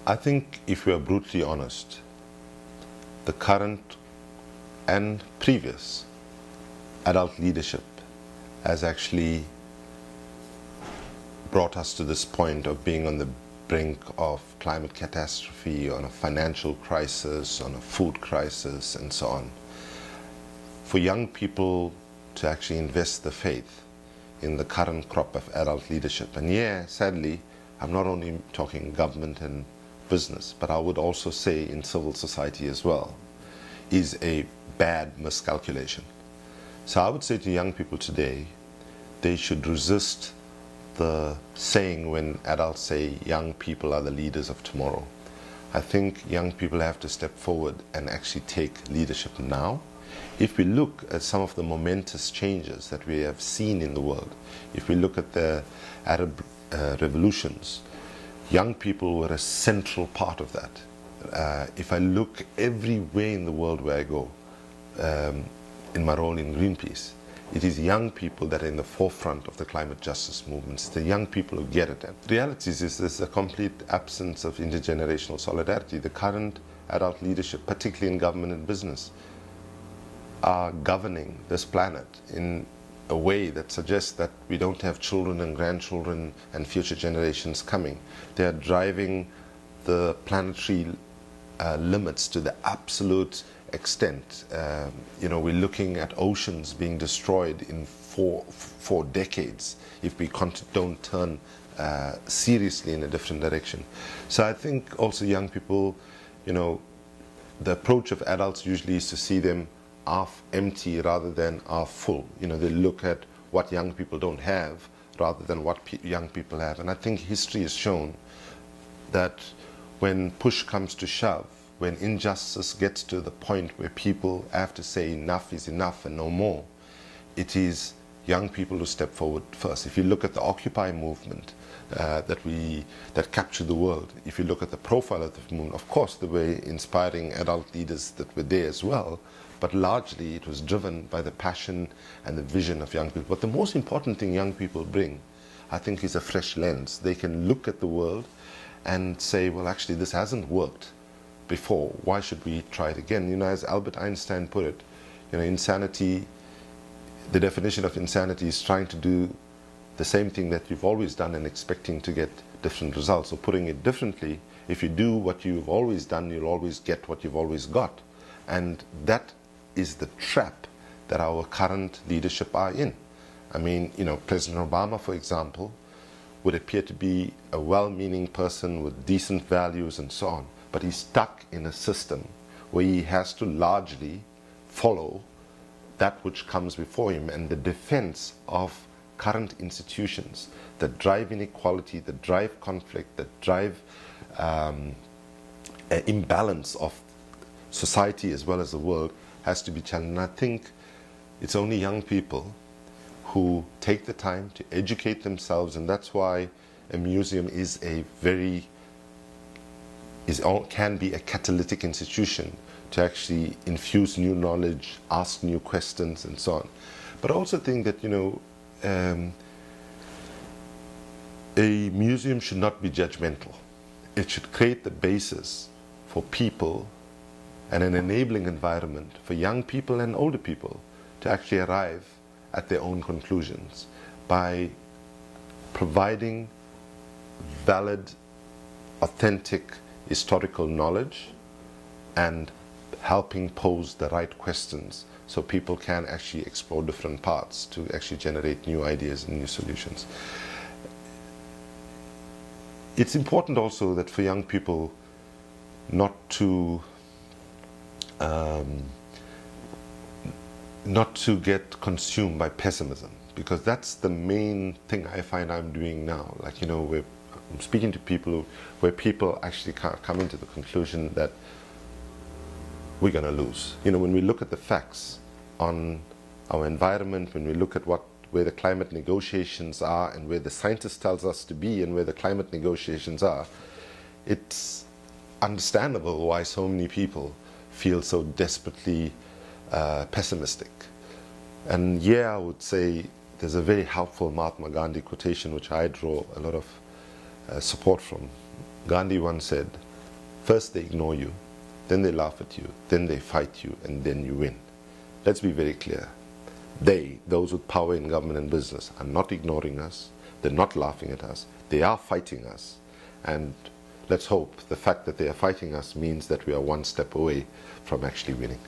I think if we are brutally honest, the current and previous adult leadership has actually brought us to this point of being on the brink of climate catastrophe, on a financial crisis, on a food crisis, and so on. For young people to actually invest the faith in the current crop of adult leadership, and yeah, sadly, I'm not only talking government and business, but I would also say in civil society as well, is a bad miscalculation. So I would say to young people today, they should resist the saying when adults say young people are the leaders of tomorrow. I think young people have to step forward and actually take leadership now. If we look at some of the momentous changes that we have seen in the world, if we look at the Arab revolutions, young people were a central part of that. If I look everywhere in the world where I go, in my role in Greenpeace, it is young people that are in the forefront of the climate justice movements, the young people who get it. And the reality is there's a complete absence of intergenerational solidarity. The current adult leadership, particularly in government and business, are governing this planet in a way that suggests that we don't have children and grandchildren and future generations coming. They are driving the planetary limits to the absolute extent. We're looking at oceans being destroyed in four decades if we don't turn seriously in a different direction. So I think also young people, the approach of adults usually is to see them half empty rather than half full. They look at what young people don't have rather than what young people have. And I think history has shown that when push comes to shove, when injustice gets to the point where people have to say enough is enough and no more, it is young people who step forward first. If you look at the Occupy movement that captured the world, if you look at the profile of the movement, of course there were inspiring adult leaders that were there as well, but largely it was driven by the passion and the vision of young people. But the most important thing young people bring, I think, is a fresh lens. They can look at the world and say, well, actually this hasn't worked before, why should we try it again? As Albert Einstein put it, insanity, the definition of insanity is trying to do the same thing that you've always done and expecting to get different results. Or putting it differently, if you do what you've always done, you'll always get what you've always got. And that is the trap that our current leadership are in. President Obama, for example, would appear to be a well-meaning person with decent values and so on, but he's stuck in a system where he has to largely follow that which comes before him, and the defense of current institutions that drive inequality, that drive conflict, that drive an imbalance of society as well as the world has to be challenged. And I think it's only young people who take the time to educate themselves, and that's why a museum can be a catalytic institution to actually infuse new knowledge, ask new questions, and so on. But I also think that a museum should not be judgmental. It should create the basis for people and an enabling environment for young people and older people to actually arrive at their own conclusions by providing valid, authentic historical knowledge and helping pose the right questions so people can actually explore different paths to actually generate new ideas and new solutions. It's important also that for young people not to get consumed by pessimism, because that's the main thing I find I'm doing now. I'm speaking to people where people actually come into the conclusion that we're going to lose. When we look at the facts on our environment, when we look at where the climate negotiations are and where the scientists tells us to be and where the climate negotiations are, it's understandable why so many people feel so desperately pessimistic. And yeah, I would say there's a very helpful Mahatma Gandhi quotation which I draw a lot of support from. Gandhi once said, first they ignore you, then they laugh at you, then they fight you, and then you win. Let's be very clear. They, those with power in government and business, are not ignoring us, they're not laughing at us, they are fighting us. And let's hope the fact that they are fighting us means that we are one step away from actually winning.